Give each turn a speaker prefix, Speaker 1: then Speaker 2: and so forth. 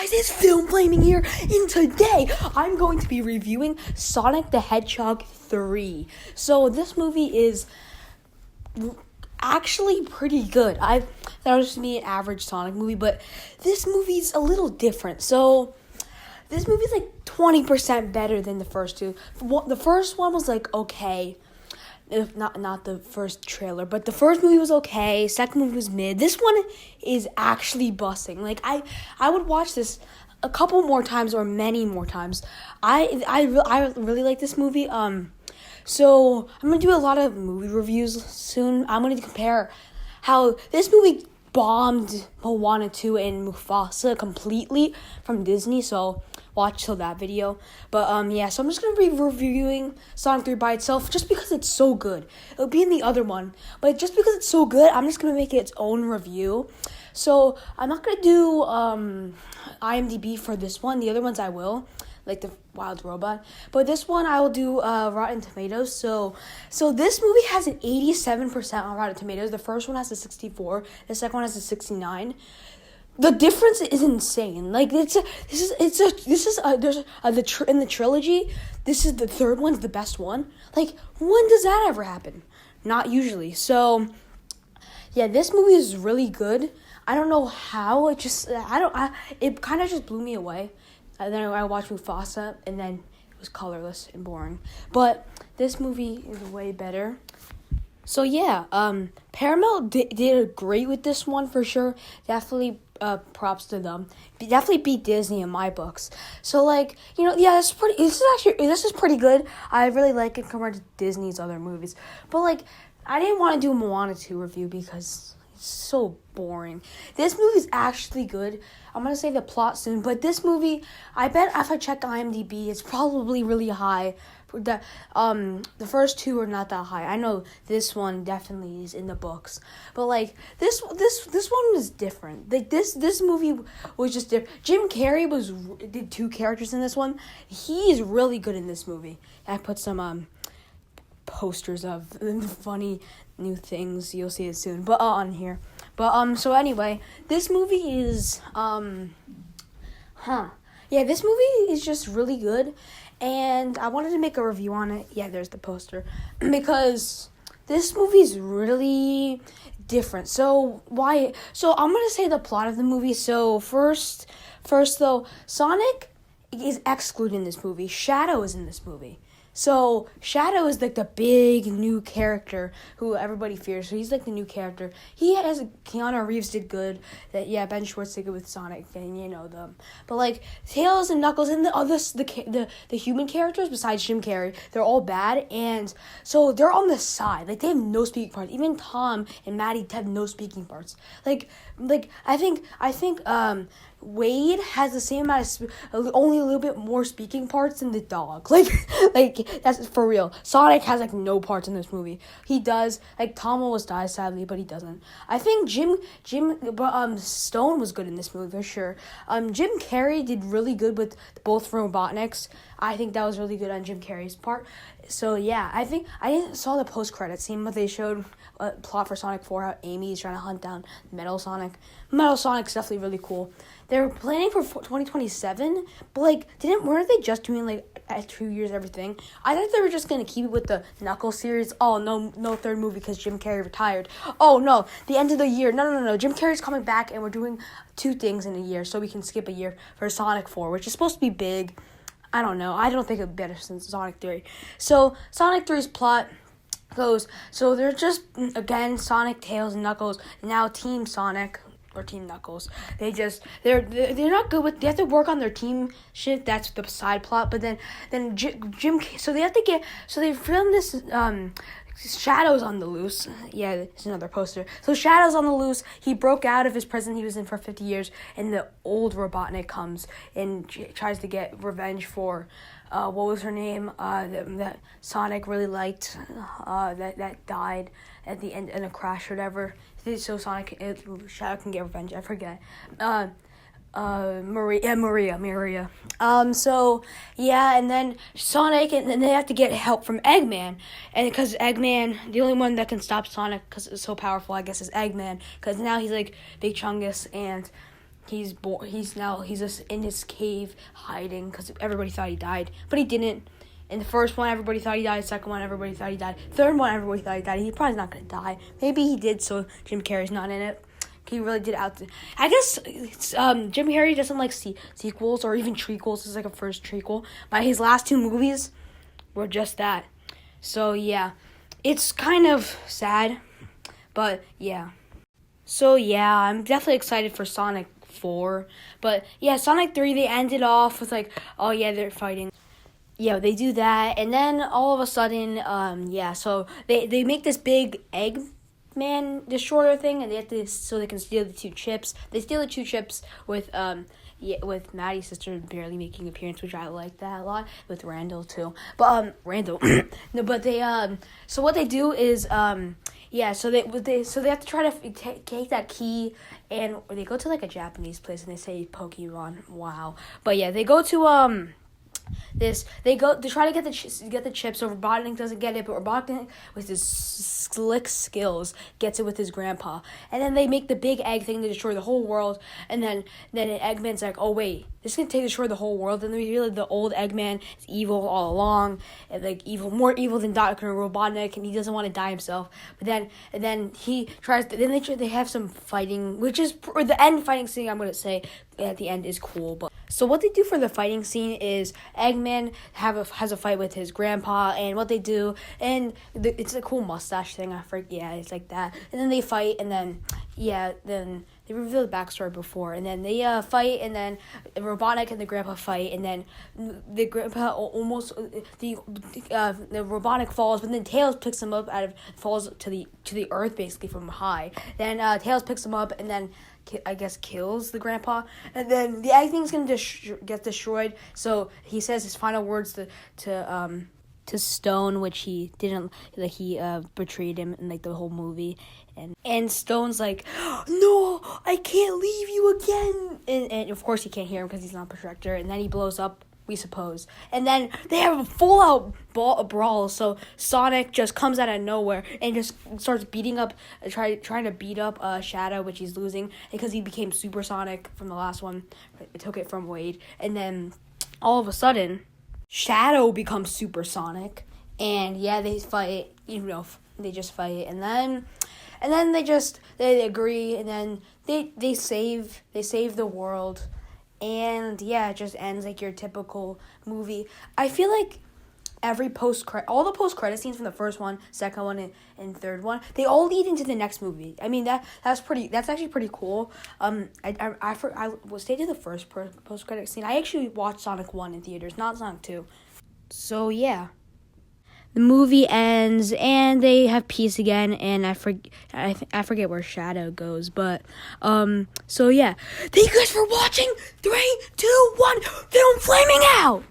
Speaker 1: guys, it's Film Flaming here, and today I'm going to be reviewing Sonic the Hedgehog 3. So this movie is actually pretty good. I thought it was just me an average Sonic movie, but this movie's a little different. So this movie's like 20% better than the first two. The first one was like okay. If not the first trailer, but the first movie was okay. Second movie was mid. This one is actually busting. Like I would watch this a couple more times or many more times. I really like this movie. So I'm gonna do a lot of movie reviews soon. I'm gonna compare how this movie bombed Moana 2 and Mufasa completely from Disney. So watch till that video. But so I'm just gonna be reviewing Sonic 3 by itself just because it's so good. It'll be in the other one, but just because it's so good, I'm just gonna make it its own review. So I'm not gonna do IMDb for this one. The other ones I will, like the Wild Robot. But this one I will do Rotten Tomatoes. So this movie has an 87% on Rotten Tomatoes. The first one has a 64. The second one has a 69. The difference is insane. Like in the trilogy, this is the third one's the best one. Like, when does that ever happen? Not usually. So yeah, this movie is really good. I don't know how. It kind of just blew me away. And then I watched Mufasa, and then it was colorless and boring. But this movie is way better. So yeah, Paramount did great with this one for sure. Definitely props to them. Definitely beat Disney in my books. So this is pretty good. I really like it compared to Disney's other movies. But I didn't want to do a Moana 2 review because it's so boring. This movie's actually good. I'm going to say the plot soon, but this movie, I bet if I check IMDb, it's probably really high. The first two are not that high. I know this one definitely is in the books, but this one was different. This movie was just different. Jim Carrey did two characters in this one. He is really good in this movie. I put some posters of funny new things. You'll see it soon, but on here. But so anyway, this movie is this movie is just really good. And I wanted to make a review on it. Yeah, there's the poster. Because this movie's really different. So I'm going to say the plot of the movie. So first though, Sonic is excluded in this movie. Shadow is in this movie. So Shadow is the big new character who everybody fears. So he's the new character. Keanu Reeves did good. Ben Schwartz did good with Sonic, and you know them. But Tails and Knuckles and the human characters besides Jim Carrey, they're all bad, and so they're on the side. They have no speaking parts. Even Tom and Maddie have no speaking parts. I think Wade has the same amount of only a little bit more speaking parts than the dog. That's for real. Sonic has no parts in this movie. He does. Tom almost dies sadly, but he doesn't. I think Jim Stone was good in this movie for sure. Jim Carrey did really good with both Robotniks. I think that was really good on Jim Carrey's part. So yeah, I didn't saw the post-credit scene, but they showed a plot for Sonic 4, how Amy is trying to hunt down Metal Sonic. Metal Sonic's definitely really cool. They were planning for 2027, but weren't they just doing 2 years everything? I thought they were just gonna keep it with the Knuckles series. Oh no third movie because Jim Carrey retired. Oh no, the end of the year. No. Jim Carrey's coming back, and we're doing 2 things in a year, so we can skip a year for Sonic 4, which is supposed to be big. I don't know. I don't think it'd be better since Sonic 3. So Sonic 3's plot goes, so they're just, again, Sonic, Tails, and Knuckles, now Team Sonic, or Team Knuckles. They're not good with, they have to work on their team shit, that's the side plot, but then Jim, so they filmed this, Shadow's on the loose. Yeah, it's another poster. So Shadow's on the loose. He broke out of his prison he was in for 50 years, and the old Robotnik comes and tries to get revenge for, what was her name? That Sonic really liked, that died at the end in a crash or whatever. So Shadow can get revenge. I forget. Maria. And then Sonic, and then they have to get help from Eggman, and because Eggman, the only one that can stop Sonic because it's so powerful, I guess, is Eggman, because now he's Big Chungus, and he's just in his cave hiding because everybody thought he died, but he didn't. In the first one, everybody thought he died. Second one, everybody thought he died. Third one, everybody thought he died. He probably not gonna die. Maybe he did, so Jim Carrey's not in it. He really did I guess Jim Carrey doesn't like sequels or even trequels. It's like a first trequel. But his last 2 movies were just that. So yeah, it's kind of sad, but yeah. So yeah, I'm definitely excited for Sonic 4. But yeah, Sonic 3, they ended off with like, oh yeah, they're fighting. Yeah, they do that, and then all of a sudden, so they make this big Eggman destroyer thing, and they have to, so they can steal the 2 chips. They steal the 2 chips with with Maddie's sister barely making an appearance, which I like that a lot, with Randall too. But Randall, no, but they so what they do is so they have to try to take that key, and they go to like a Japanese place and they say Pokemon. Wow, but yeah, they go to they try to get the chips, so Robotnik doesn't get it, but Robotnik with his slick skills gets it with his grandpa, and then they make the big egg thing to destroy the whole world, and then Eggman's like, oh wait, this is gonna destroy the whole world, and then really the old Eggman is evil all along, and like more evil than Dr. Robotnik, and he doesn't want to die himself, but then he tries to, then they have some fighting, which is the end fighting scene, I'm gonna say at the end, is cool. But so what they do for the fighting scene is Eggman has a fight with his grandpa, and what they do, and it's a cool mustache thing. I forget. Yeah, it's like that. And then they fight, and then they reveal the backstory before, and then they fight, and then Robotnik and the grandpa fight, and then the grandpa almost the Robotnik falls, but then Tails picks him up falls to the earth basically from high. Then Tails picks him up, and then I guess kills the grandpa, and then the egg thing's gonna get destroyed. So he says his final words to Stone, which he didn't, like, he betrayed him in like the whole movie, and Stone's like, no, I can't leave you again, and of course he can't hear him because he's not a projector, and then he blows up, we suppose, and then they have a full out brawl. So Sonic just comes out of nowhere and just starts beating up, trying to beat up Shadow, which he's losing because he became Supersonic from the last one. It took it from Wade, and then all of a sudden Shadow becomes Supersonic, and yeah, they fight. They just fight, and then they agree, and then they save the world. And yeah, it just ends like your typical movie. I feel like all the post-credit scenes from the first one, second one, and third one, they all lead into the next movie. I mean, that's actually pretty cool. I stayed to the first post-credit scene. I actually watched Sonic 1 in theaters, not Sonic 2. So yeah. The movie ends, and they have peace again, and I forget where Shadow goes, but, so yeah. Thank you guys for watching. 3, 2, 1, film flaming out!